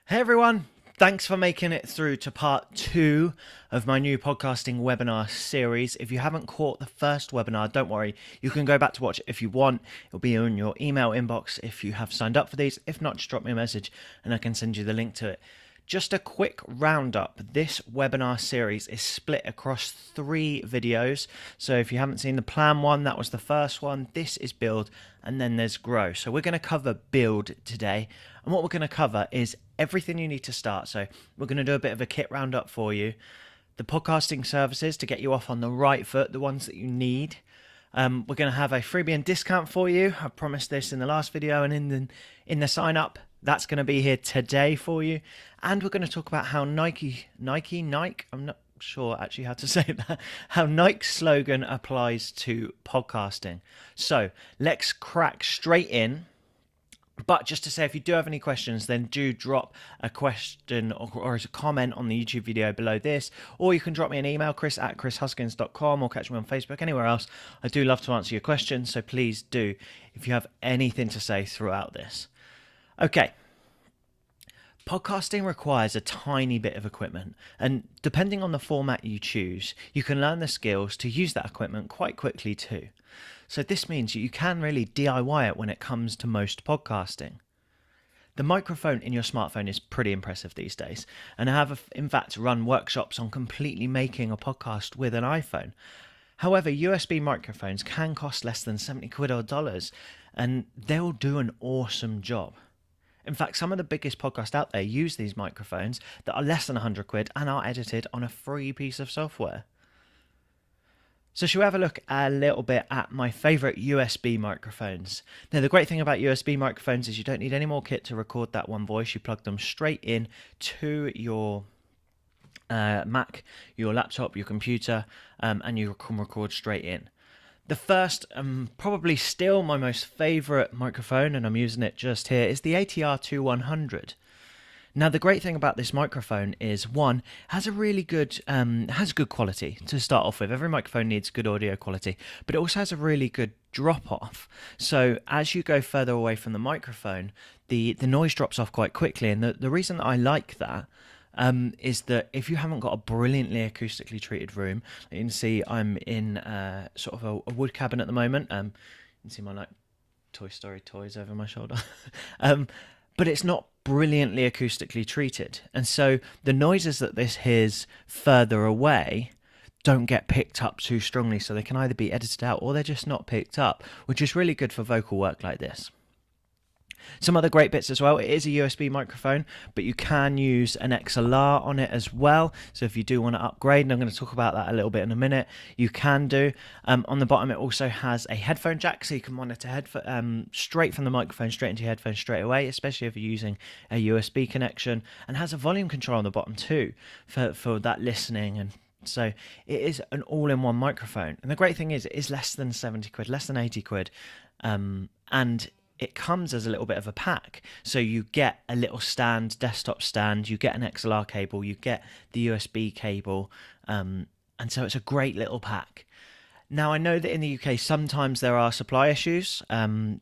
Hey everyone, thanks for making it through to part 2 of my new podcasting webinar series. If you haven't caught the first webinar, don't worry, you can go back to watch it if you want. It'll be in your email inbox if you have signed up for these. If not, just drop me a message and I can send you the link to it. Just a quick roundup. This webinar series is split across 3 videos. So if you haven't seen the plan one, that was the first one. This is build, and then there's grow. So we're going to cover build today. And what we're going to cover is everything you need to start. So we're going to do a bit of a kit roundup for you. The podcasting services to get you off on the right foot, the ones that you need. We're going to have a freebie and discount for you. I promised this in the last video, and in the sign up, that's going to be here today for you. And we're going to talk about how Nike, I'm not sure actually how to say that, how Nike's slogan applies to podcasting. So let's crack straight in. But just to say, if you do have any questions, then do drop a question or as a comment on the YouTube video below this, or you can drop me an email, chris@chrishuskins.com, or catch me on Facebook, anywhere else. I do love to answer your questions, so please do if you have anything to say throughout this. Okay. Podcasting requires a tiny bit of equipment, and depending on the format you choose, you can learn the skills to use that equipment quite quickly too. So this means you can really DIY it when it comes to most podcasting. The microphone in your smartphone is pretty impressive these days, and I have in fact run workshops on completely making a podcast with an iPhone. However, USB microphones can cost less than 70 quid or dollars, and they'll do an awesome job. In fact, some of the biggest podcasts out there use these microphones that are less than 100 quid and are edited on a free piece of software. So shall we have a look a little bit at my favourite USB microphones? Now, the great thing about USB microphones is you don't need any more kit to record that one voice. You plug them straight in to your Mac, your laptop, your computer, and you can record straight in. The first, probably still my most favourite microphone, and I'm using it just here, is the ATR 2100. Now, the great thing about this microphone is, one, has a really good, has good quality to start off with. Every microphone needs good audio quality, but it also has a really good drop off. So as you go further away from the microphone, the noise drops off quite quickly. And the reason that I like that is that if you haven't got a brilliantly acoustically treated room, you can see I'm in sort of a wood cabin at the moment. You can see my like Toy Story toys over my shoulder. But it's not brilliantly acoustically treated. And so the noises that this hears further away don't get picked up too strongly. So they can either be edited out or they're just not picked up, which is really good for vocal work like this. Some other great bits as well. It is a USB microphone, but you can use an XLR on it as well. So if you do want to upgrade, and I'm going to talk about that a little bit in a minute, you can do. On the bottom, it also has a headphone jack, so you can monitor straight from the microphone straight into your headphones straight away, especially if you're using a USB connection, and has a volume control on the bottom too for that listening. And so it is an all-in-one microphone. And the great thing is, it is less than 70 quid, less than 80 quid. And it comes as a little bit of a pack. So you get a little stand, desktop stand, you get an XLR cable, you get the USB cable, and so it's a great little pack. Now, I know that in the UK sometimes there are supply issues,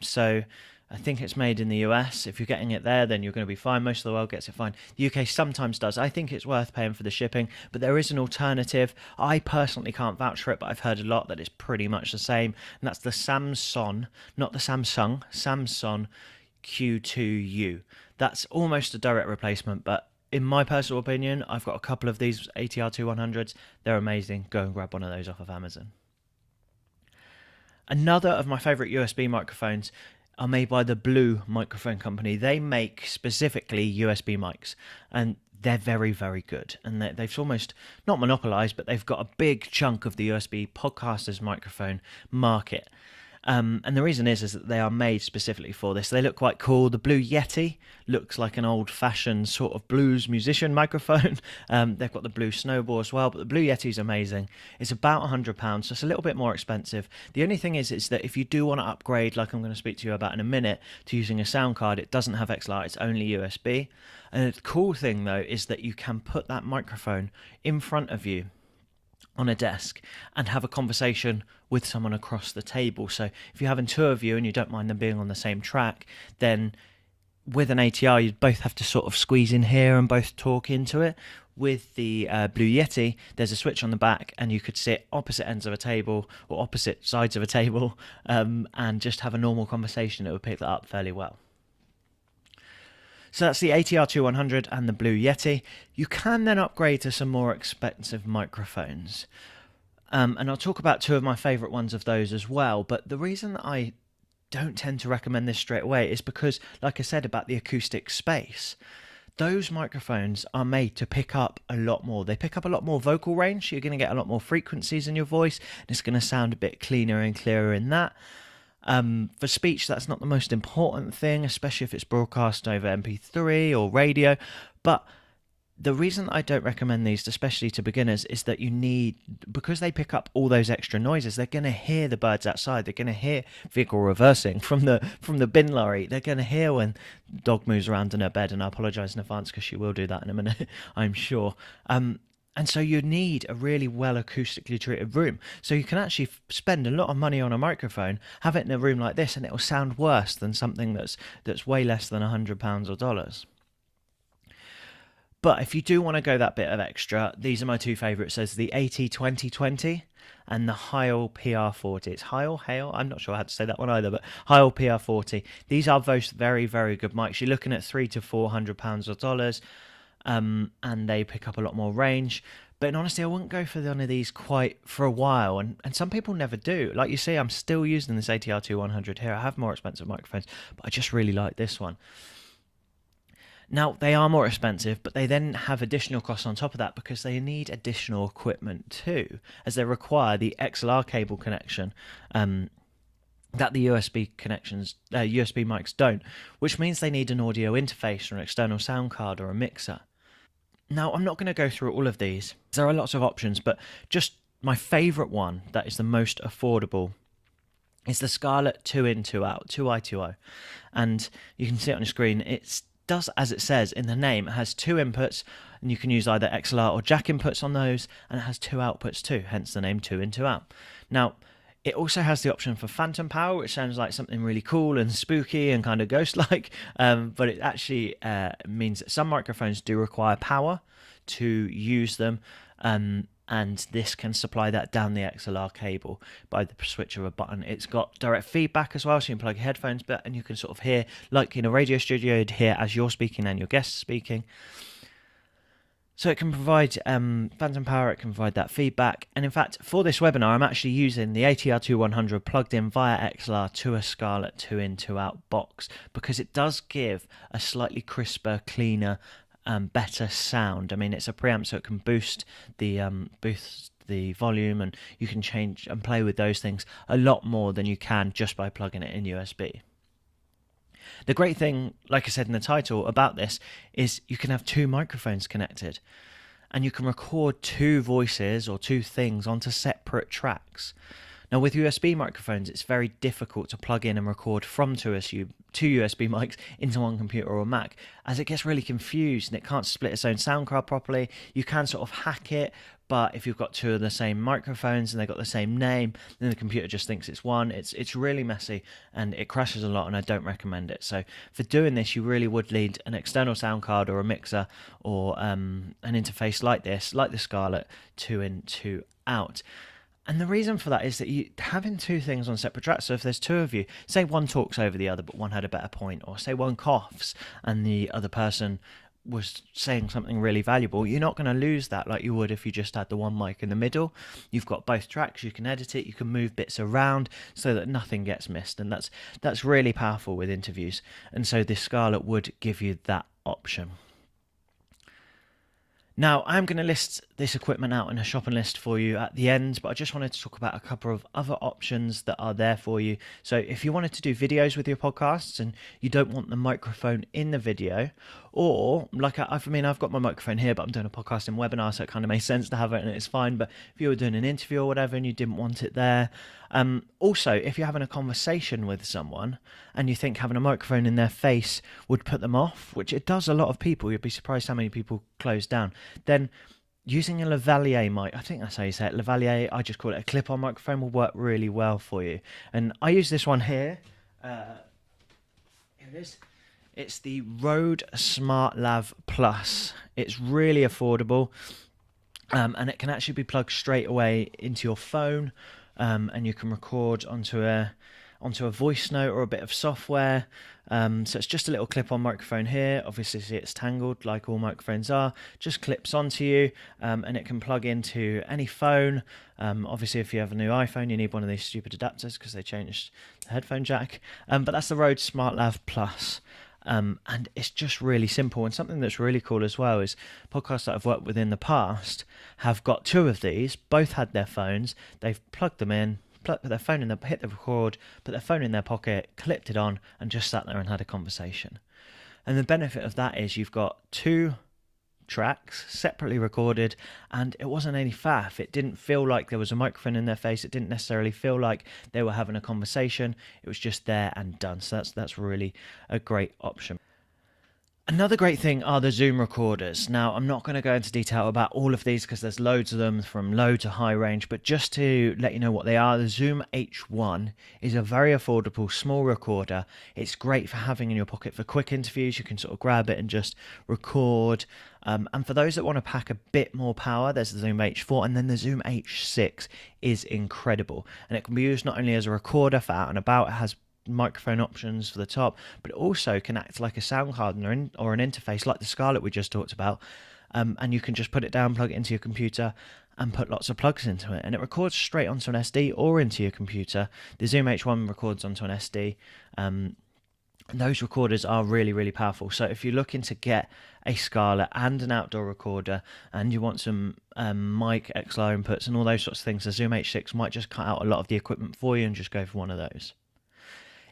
so I think it's made in the US. If you're getting it there, then you're going to be fine. Most of the world gets it fine. The UK sometimes does. I think it's worth paying for the shipping, but there is an alternative. I personally can't vouch for it, but I've heard a lot that it's pretty much the same, and that's the Samsung, not the Samsung Q2U. That's almost a direct replacement, but in my personal opinion, I've got a couple of these ATR 2100s. They're amazing. Go and grab one of those off of Amazon. Another of my favourite USB microphones are made by the Blue Microphone Company. They make specifically USB mics, and they're very, very good. And they've almost not monopolized, but they've got a big chunk of the USB podcasters microphone market. And the reason is that they are made specifically for this. They look quite cool. The Blue Yeti looks like an old-fashioned sort of blues musician microphone. They've got the Blue Snowball as well, but the Blue Yeti is amazing. It's about £100, so it's a little bit more expensive. The only thing is that if you do want to upgrade, like I'm going to speak to you about in a minute, to using a sound card, it doesn't have XLR, it's only USB. And the cool thing, though, is that you can put that microphone in front of you on a desk and have a conversation with someone across the table. So if you're having two of you and you don't mind them being on the same track, then with an ATR, you'd both have to sort of squeeze in here and both talk into it. With the Blue Yeti, there's a switch on the back, and you could sit opposite ends of a table or opposite sides of a table and just have a normal conversation. It would pick that up fairly well. So that's the ATR 2100 and the Blue Yeti. You can then upgrade to some more expensive microphones. And I'll talk about two of my favourite ones of those as well. But the reason that I don't tend to recommend this straight away is because, like I said about the acoustic space, those microphones are made to pick up a lot more. They pick up a lot more vocal range. You're going to get a lot more frequencies in your voice, and it's going to sound a bit cleaner and clearer in that. For speech, that's not the most important thing, especially if it's broadcast over MP3 or radio. But the reason I don't recommend these, especially to beginners, is that because they pick up all those extra noises, they're going to hear the birds outside. They're going to hear vehicle reversing from the bin lorry. They're going to hear when dog moves around in her bed, and I apologise in advance because she will do that in a minute, I'm sure. And so you need a really well acoustically treated room. So you can actually spend a lot of money on a microphone, have it in a room like this, and it will sound worse than something that's way less than £100 or dollars. But if you do want to go that bit of extra, these are my two favourites. There's the AT2020 and the Heil PR40. It's Heil? I'm not sure how to say that one either, but Heil PR40. These are both very, very good mics. You're looking at £300 to £400 or dollars. And they pick up a lot more range. But honestly, I wouldn't go for one of these quite for a while, and some people never do. Like you see, I'm still using this ATR 2100 here. I have more expensive microphones, but I just really like this one. Now, they are more expensive, but they then have additional costs on top of that because they need additional equipment too, as they require the XLR cable connection that the USB mics don't, which means they need an audio interface or an external sound card or a mixer. Now, I'm not going to go through all of these. There are lots of options, but just my favourite one that is the most affordable is the Scarlett 2-in, 2-out, 2i2o. And you can see it on your screen. It does as it says in the name. It has two inputs, and you can use either XLR or jack inputs on those, and it has two outputs too, hence the name 2-in, 2-out. Now, it also has the option for phantom power, which sounds like something really cool and spooky and kind of ghost-like, but it actually means that some microphones do require power to use them, and this can supply that down the XLR cable by the switch of a button. It's got direct feedback as well, so you can plug your headphones back and you can sort of hear, like in a radio studio, you'd hear as you're speaking and your guest's speaking. So it can provide phantom power, it can provide that feedback. And in fact, for this webinar, I'm actually using the ATR 2100 plugged in via XLR to a Scarlett 2-in, 2-out box, because it does give a slightly crisper, cleaner, better sound. I mean, it's a preamp, so it can boost the volume, and you can change and play with those things a lot more than you can just by plugging it in USB. The great thing, like I said in the title, about this is you can have two microphones connected, and you can record two voices or two things onto separate tracks. Now, with USB microphones, it's very difficult to plug in and record from two USB mics into one computer or Mac, as it gets really confused and it can't split its own sound card properly. You can sort of hack it, but if you've got two of the same microphones and they've got the same name, then the computer just thinks it's one. It's really messy and it crashes a lot, and I don't recommend it. So for doing this, you really would need an external sound card or a mixer or an interface like this, like the Scarlett 2-in, 2-out. And the reason for that is that you having two things on separate tracks. So if there's two of you, say one talks over the other, but one had a better point, or say one coughs and the other person was saying something really valuable, you're not going to lose that like you would if you just had the one mic in the middle. You've got both tracks, you can edit it, you can move bits around so that nothing gets missed, and that's really powerful with interviews. And so this Scarlett would give you that option. Now, I'm going to list this equipment out in a shopping list for you at the end, but I just wanted to talk about a couple of other options that are there for you. So if you wanted to do videos with your podcasts and you don't want the microphone in the video, or like I've got my microphone here, but I'm doing a podcasting webinar, so it kind of makes sense to have it and it's fine. But if you were doing an interview or whatever and you didn't want it there, also, if you're having a conversation with someone and you think having a microphone in their face would put them off, which it does a lot of people, you'd be surprised how many people close down, then using a lavalier mic, I think that's how you say it, lavalier, I just call it a clip-on microphone, will work really well for you. And I use this one here. Here it is. It's the Rhode SmartLav Plus. It's really affordable, and it can actually be plugged straight away into your phone, and you can record onto a voice note or a bit of software. So it's just a little clip-on microphone here. Obviously, see it's tangled like all microphones are. Just clips onto you, and it can plug into any phone. Obviously, if you have a new iPhone, you need one of these stupid adapters because they changed the headphone jack. But that's the Rode SmartLav Plus. And it's just really simple. And something that's really cool as well is podcasts that I've worked with in the past have got two of these. Both had their phones. They've plugged them in, put their phone in, hit the record, put their phone in their pocket, clipped it on, and just sat there and had a conversation. And the benefit of that is you've got two tracks separately recorded, and it wasn't any faff. It didn't feel like there was a microphone in their face. It didn't necessarily feel like they were having a conversation. It was just there and done. So that's really a great option. Another great thing are the Zoom recorders. Now, I'm not going to go into detail about all of these because there's loads of them from low to high range, but just to let you know what they are, the Zoom H1 is a very affordable small recorder. It's great for having in your pocket for quick interviews. You can sort of grab it and just record. And for those that want to pack a bit more power, there's the Zoom H4, and then the Zoom H6 is incredible. And it can be used not only as a recorder for out and about, it has microphone options for the top, but it also can act like a sound card or an interface like the Scarlett we just talked about, and you can just put it down, plug it into your computer, and put lots of plugs into it, and it records straight onto an SD or into your computer. The Zoom H1 records onto an SD. Those recorders are really, really powerful. So if you're looking to get a Scarlett and an outdoor recorder, and you want some mic XLR inputs and all those sorts of things, the Zoom H6 might just cut out a lot of the equipment for you and just go for one of those.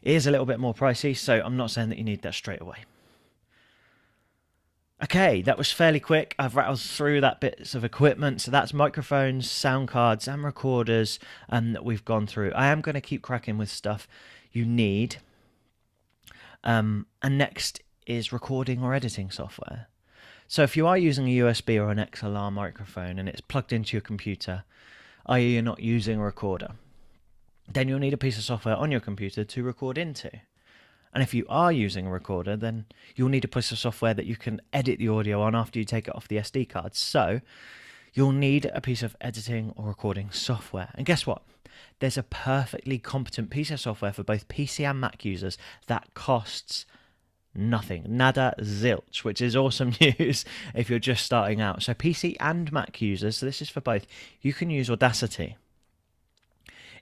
It is a little bit more pricey, so I'm not saying that you need that straight away. Okay, that was fairly quick. I've rattled through that bits of equipment. So that's microphones, sound cards, and recorders that we've gone through. I am going to keep cracking with stuff you need. And next is recording or editing software. So if you are using a USB or an XLR microphone and it's plugged into your computer, i.e. you're not using a recorder, then you'll need a piece of software on your computer to record into. And if you are using a recorder, then you'll need a piece of software that you can edit the audio on after you take it off the SD card. So you'll need a piece of editing or recording software. And guess what? There's a perfectly competent piece of software for both PC and Mac users that costs nothing, nada zilch, which is awesome news if you're just starting out. So PC and Mac users, so this is for both, you can use Audacity.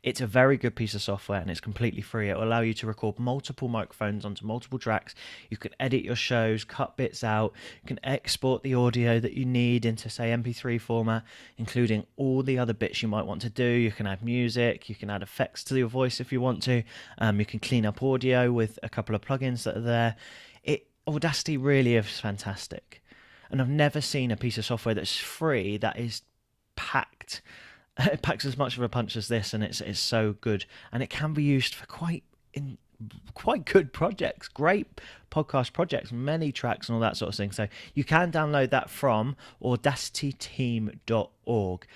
It's a very good piece of software and it's completely free. It will allow you to record multiple microphones onto multiple tracks. You can edit your shows, cut bits out. You can export the audio that you need into, say, MP3 format, including all the other bits you might want to do. You can add music, you can add effects to your voice if you want to. You can clean up audio with a couple of plugins that are there. Audacity really is fantastic. And I've never seen a piece of software that's free that is packed. It packs as much of a punch as this, and it's so good, and it can be used for quite good projects, great podcast projects, many tracks and all that sort of thing. So you can download that from audacityteam.org.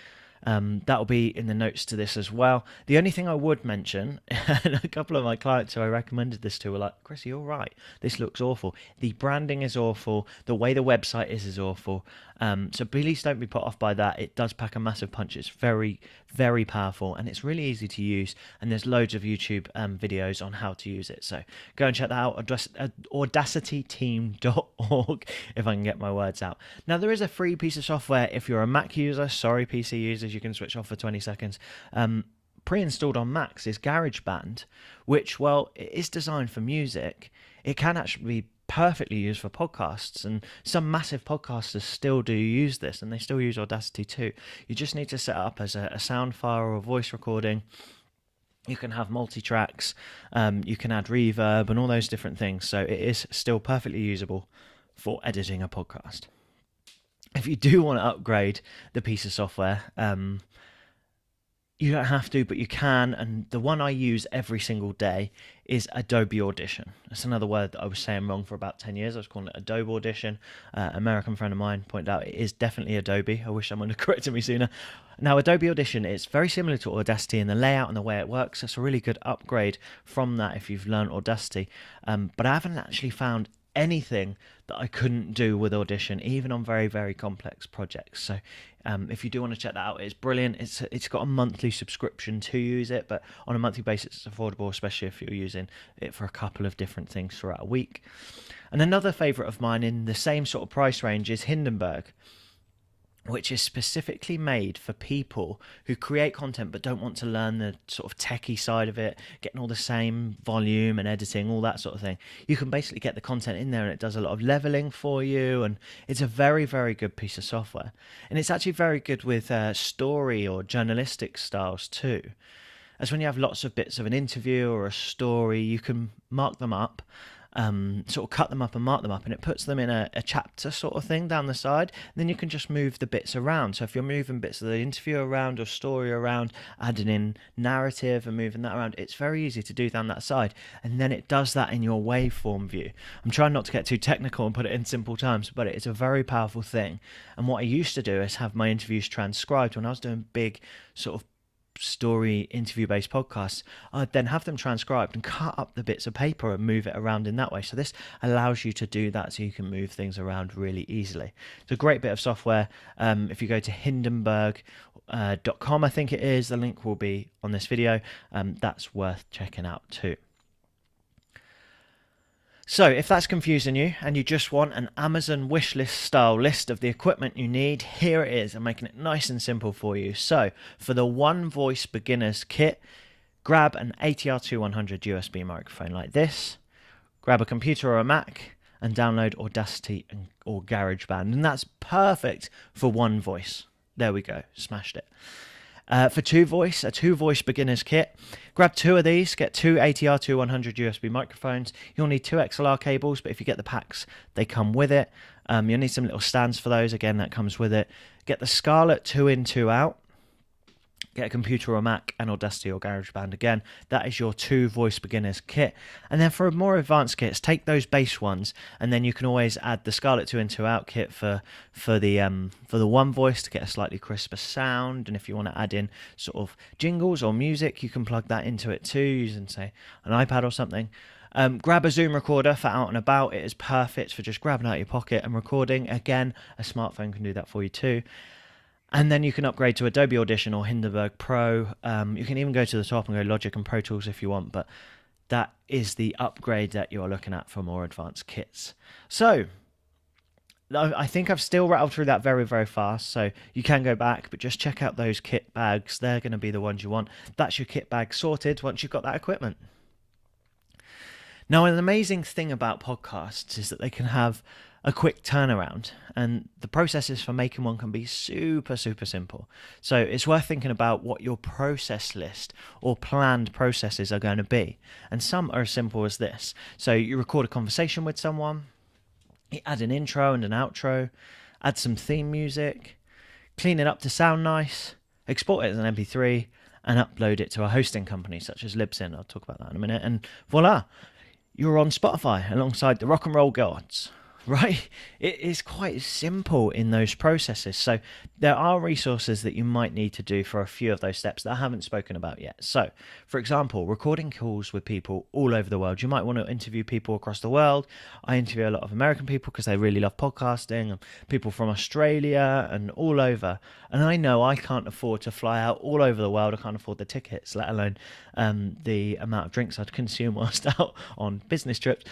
That will be in the notes to this as well. The only thing I would mention, and a couple of my clients who I recommended this to were like, Chris, you're right, this looks awful. The branding is awful. The way the website is awful. So please don't be put off by that. It does pack a massive punch. It's very, very powerful, and it's really easy to use. And there's loads of YouTube videos on how to use it. So go and check that out, audacityteam.org, if I can get my words out. Now, there is a free piece of software if you're a Mac user. Sorry, PC users, you can switch off for 20 seconds. Pre-installed on Macs is GarageBand, which, well, it is designed for music. It can actually be perfectly used for podcasts, and some massive podcasters still do use this, and they still use Audacity too. You just need to set up as a sound file or a voice recording. You can have multi-tracks, you can add reverb and all those different things, so it is still perfectly usable for editing a podcast. If you do want to upgrade the piece of software, you don't have to, but you can, and the one I use every single day is Adobe Audition. That's another word that I was saying wrong for about 10 years. I was calling it Adobe Audition. American friend of mine pointed out it is definitely Adobe. I wish someone had corrected me sooner. Now, Adobe Audition is very similar to Audacity in the layout and the way it works. It's a really good upgrade from that if you've learned Audacity. But I haven't actually found anything that I couldn't do with Audition, even on very, very complex projects. So if you do want to check that out, it's brilliant. It's got a monthly subscription to use it, but on a monthly basis, it's affordable, especially if you're using it for a couple of different things throughout a week. And another favorite of mine in the same sort of price range is Hindenburg, which is specifically made for people who create content but don't want to learn the sort of techie side of it, getting all the same volume and editing, all that sort of thing. You can basically get the content in there and it does a lot of leveling for you, and it's a very, very good piece of software. And it's actually very good with story or journalistic styles too. As when you have lots of bits of an interview or a story, you can mark them up, sort of cut them up and mark them up, and it puts them in a chapter sort of thing down the side. And then you can just move the bits around. So if you're moving bits of the interview around or story around, adding in narrative and moving that around, it's very easy to do down that side. And then it does that in your waveform view. I'm trying not to get too technical and put it in simple terms, but it's a very powerful thing. And what I used to do is have my interviews transcribed when I was doing big sort of story interview based podcasts. I'd then have them transcribed and cut up the bits of paper and move it around in that way. So this allows you to do that, so you can move things around really easily. It's a great bit of software. If you go to hindenburg.com, I think it is, the link will be on this video. That's worth checking out too. So if that's confusing you and you just want an Amazon wishlist style list of the equipment you need, here it is. I'm making it nice and simple for you. So for the One Voice Beginners Kit, grab an ATR2100 USB microphone like this, grab a computer or a Mac, and download Audacity or GarageBand. And that's perfect for one voice. There we go, smashed it. For a two voice beginners kit, grab two of these, get two ATR2100 USB microphones. You'll need two XLR cables, but if you get the packs, they come with it. You'll need some little stands for those. Again, that comes with it. Get the Scarlett 2 in, 2 out. Get a computer or Mac and Audacity or GarageBand. Again, that is your two voice beginners kit. And then for more advanced kits, take those base ones, and then you can always add the Scarlett 2 in, 2 out kit for the one voice to get a slightly crisper sound. And if you want to add in sort of jingles or music, you can plug that into it too, using say an iPad or something. Grab a Zoom recorder for out and about. It is perfect for just grabbing out of your pocket and recording. Again, a smartphone can do that for you too. And then you can upgrade to Adobe Audition or Hindenburg Pro. You can even go to the top and go Logic and Pro Tools if you want, but that is the upgrade that you're looking at for more advanced kits. So I think I've still rattled through that very, very fast, so you can go back, but just check out those kit bags. They're going to be the ones you want. That's your kit bag sorted once you've got that equipment. Now, an amazing thing about podcasts is that they can have a quick turnaround, and the processes for making one can be super, super simple. So it's worth thinking about what your process list or planned processes are going to be. And some are as simple as this. So you record a conversation with someone, you add an intro and an outro, add some theme music, clean it up to sound nice, export it as an MP3, and upload it to a hosting company such as Libsyn. I'll talk about that in a minute. And voila, you're on Spotify alongside the rock and roll gods. Right? It is quite simple in those processes. So there are resources that you might need to do for a few of those steps that I haven't spoken about yet. So, for example, recording calls with people all over the world. You might want to interview people across the world. I interview a lot of American people because they really love podcasting, and people from Australia and all over. And I know I can't afford to fly out all over the world. I can't afford the tickets, let alone the amount of drinks I'd consume whilst out on business trips.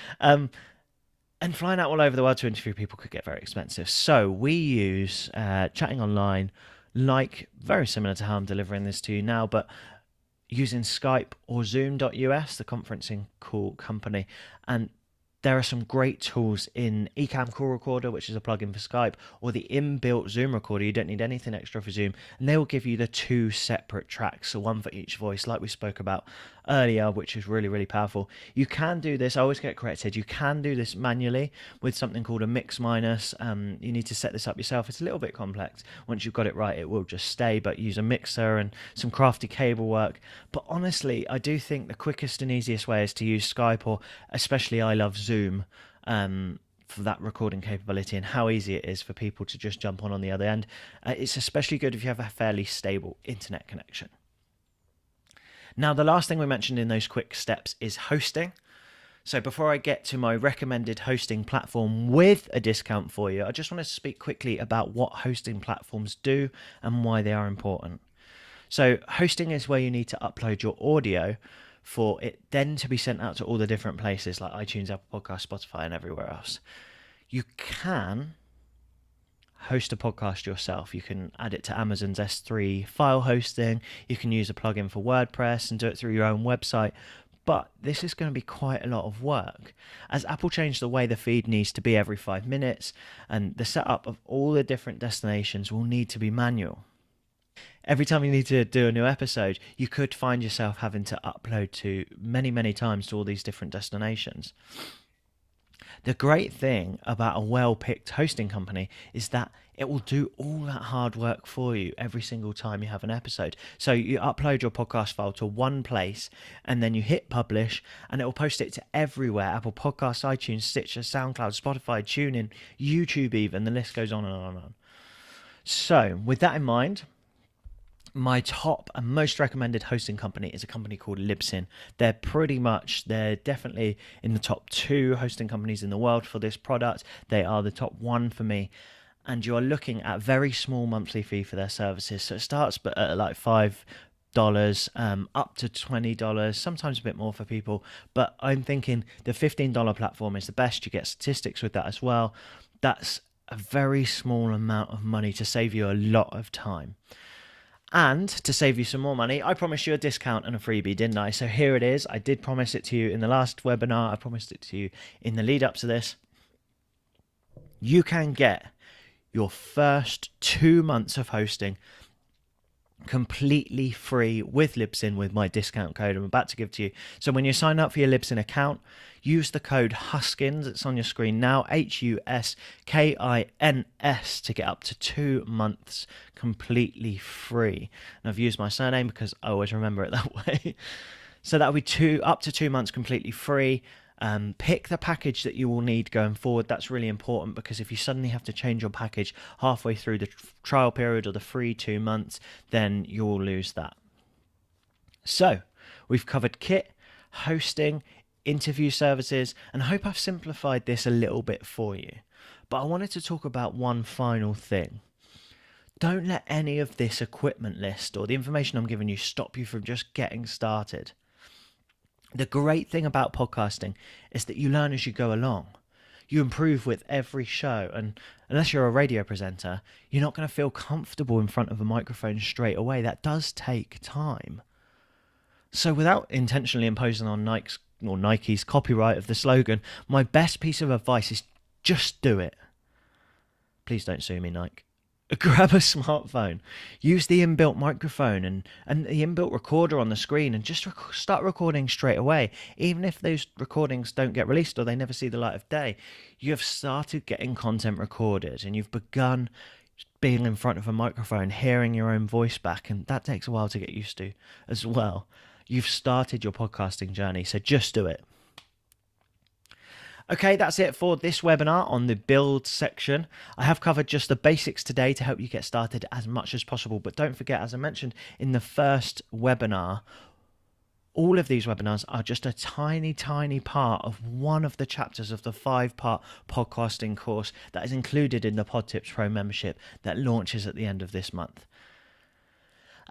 And flying out all over the world to interview people could get very expensive. So we use chatting online, like very similar to how I'm delivering this to you now, but using Skype or Zoom.us, the conferencing call company. And there are some great tools in Ecamm Call Recorder, which is a plugin for Skype, or the inbuilt Zoom recorder. You don't need anything extra for Zoom. And they will give you the two separate tracks, so one for each voice, like we spoke about earlier, which is really, really powerful. You can do this, I always get corrected, you can do this manually with something called a mix minus. You need to set this up yourself. It's a little bit complex. Once you've got it right, it will just stay, but use a mixer and some crafty cable work. But honestly, I do think the quickest and easiest way is to use Skype, or especially I love Zoom, for that recording capability and how easy it is for people to just jump on the other end. It's especially good if you have a fairly stable internet connection. Now, the last thing we mentioned in those quick steps is hosting. So before I get to my recommended hosting platform with a discount for you, I just want to speak quickly about what hosting platforms do and why they are important. So hosting is where you need to upload your audio for it then to be sent out to all the different places like iTunes, Apple Podcasts, Spotify, and everywhere else. You can host a podcast yourself. You can add it to Amazon's S3 file hosting. You can use a plugin for WordPress and do it through your own website. But this is going to be quite a lot of work, as Apple changed the way the feed needs to be every 5 minutes, and the setup of all the different destinations will need to be manual. Every time you need to do a new episode, you could find yourself having to upload to many times to all these different destinations. The great thing about a well-picked hosting company is that it will do all that hard work for you every single time you have an episode. So you upload your podcast file to one place and then you hit publish and it will post it to everywhere: Apple Podcasts, iTunes, Stitcher, SoundCloud, Spotify, TuneIn, YouTube even. The list goes on and on and on. So with that in mind, my top and most recommended hosting company is a company called Libsyn. They're definitely in the top 2 hosting companies in the world for this product. They are the top 1 for me. And you are looking at a very small monthly fee for their services. So it starts at like $5 up to $20, sometimes a bit more for people. But I'm thinking the $15 platform is the best. You get statistics with that as well. That's a very small amount of money to save you a lot of time. And to save you some more money, I promised you a discount and a freebie, didn't I? So here it is. I did promise it to you in the last webinar. I promised it to you in the lead up to this. You can get your first 2 months of hosting completely free with Libsyn with my discount code I'm about to give to you. So when you sign up for your Libsyn account, use the code Huskins. It's on your screen now, HUSKINS, to get up to 2 months completely free. And I've used my surname because I always remember it that way. So that'll be up to 2 months completely free. Pick the package that you will need going forward. That's really important, because if you suddenly have to change your package halfway through the trial period or the free 2 months, then you will lose that. So we've covered kit, hosting, interview services, and I hope I've simplified this a little bit for you. But I wanted to talk about one final thing. Don't let any of this equipment list or the information I'm giving you stop you from just getting started. The great thing about podcasting is that you learn as you go along. You improve with every show, and unless you're a radio presenter, you're not going to feel comfortable in front of a microphone straight away. That does take time. So without intentionally imposing on Nike's copyright of the slogan, my best piece of advice is just do it. Please don't sue me, Nike. Grab a smartphone, use the inbuilt microphone and the inbuilt recorder on the screen, and just start recording straight away. Even if those recordings don't get released or they never see the light of day, you have started getting content recorded and you've begun being in front of a microphone, hearing your own voice back, and that takes a while to get used to as well. You've started your podcasting journey, so just do it. Okay, that's it for this webinar on the build section. I have covered just the basics today to help you get started as much as possible. But don't forget, as I mentioned in the first webinar, all of these webinars are just a tiny part of one of the chapters of the 5-part podcasting course that is included in the Pod Tips Pro membership that launches at the end of this month.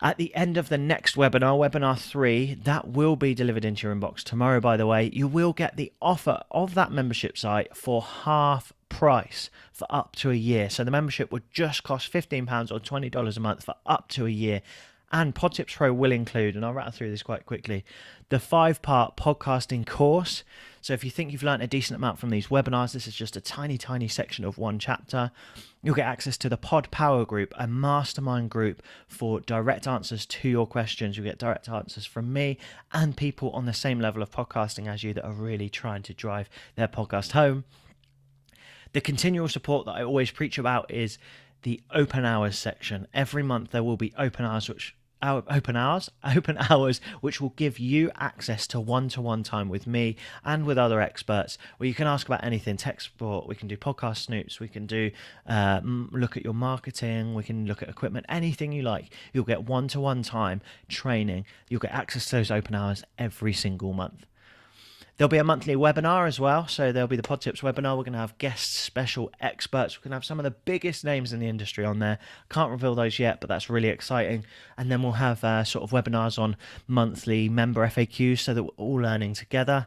At the end of the next webinar, webinar 3, that will be delivered into your inbox tomorrow, by the way, you will get the offer of that membership site for half price for up to a year. So the membership would just cost £15 or $20 a month for up to a year. And Pod Tips Pro will include, and I'll rattle through this quite quickly, the 5-part podcasting course. So if you think you've learned a decent amount from these webinars, this is just a tiny section of one chapter. You'll get access to the Pod Power Group, a mastermind group for direct answers to your questions. You'll get direct answers from me and people on the same level of podcasting as you that are really trying to drive their podcast home. The continual support that I always preach about is the open hours section. Every month there will be open hours which will give you access to one-to-one time with me and with other experts, where you can ask about anything: tech support, we can do podcast snoops, we can do look at your marketing, we can look at equipment, anything you like. You'll get one-to-one time training. You'll get access to those open hours every single month. There'll be a monthly webinar as well. So there'll be the Pod Tips webinar. We're going to have guests, special experts. We're going to have some of the biggest names in the industry on there. Can't reveal those yet, but that's really exciting. And then we'll have sort of webinars on monthly member FAQs so that we're all learning together.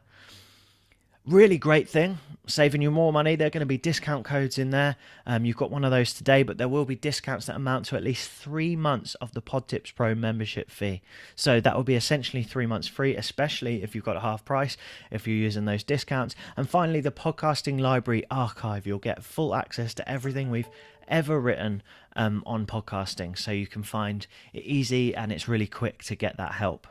Really great thing, saving you more money. There are going to be discount codes in there. You've got one of those today, but there will be discounts that amount to at least 3 months of the Pod Tips Pro membership fee. So that will be essentially 3 months free, especially if you've got a half price, if you're using those discounts. And finally, the podcasting library archive. You'll get full access to everything we've ever written on podcasting. So you can find it easy and it's really quick to get that help.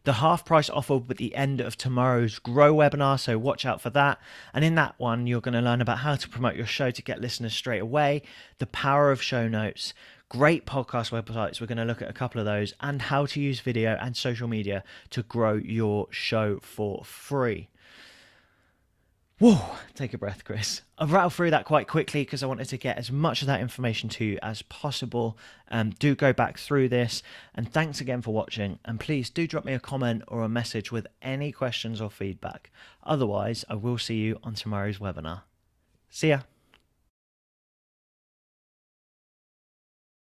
The half price offer will be at the end of tomorrow's Grow webinar, so watch out for that. And in that one, you're going to learn about how to promote your show to get listeners straight away, the power of show notes, great podcast websites, we're going to look at a couple of those, and how to use video and social media to grow your show for free. Whoa, take a breath, Chris. I've rattled through that quite quickly because I wanted to get as much of that information to you as possible. Do go back through this, and thanks again for watching. And please do drop me a comment or a message with any questions or feedback. Otherwise, I will see you on tomorrow's webinar. See ya.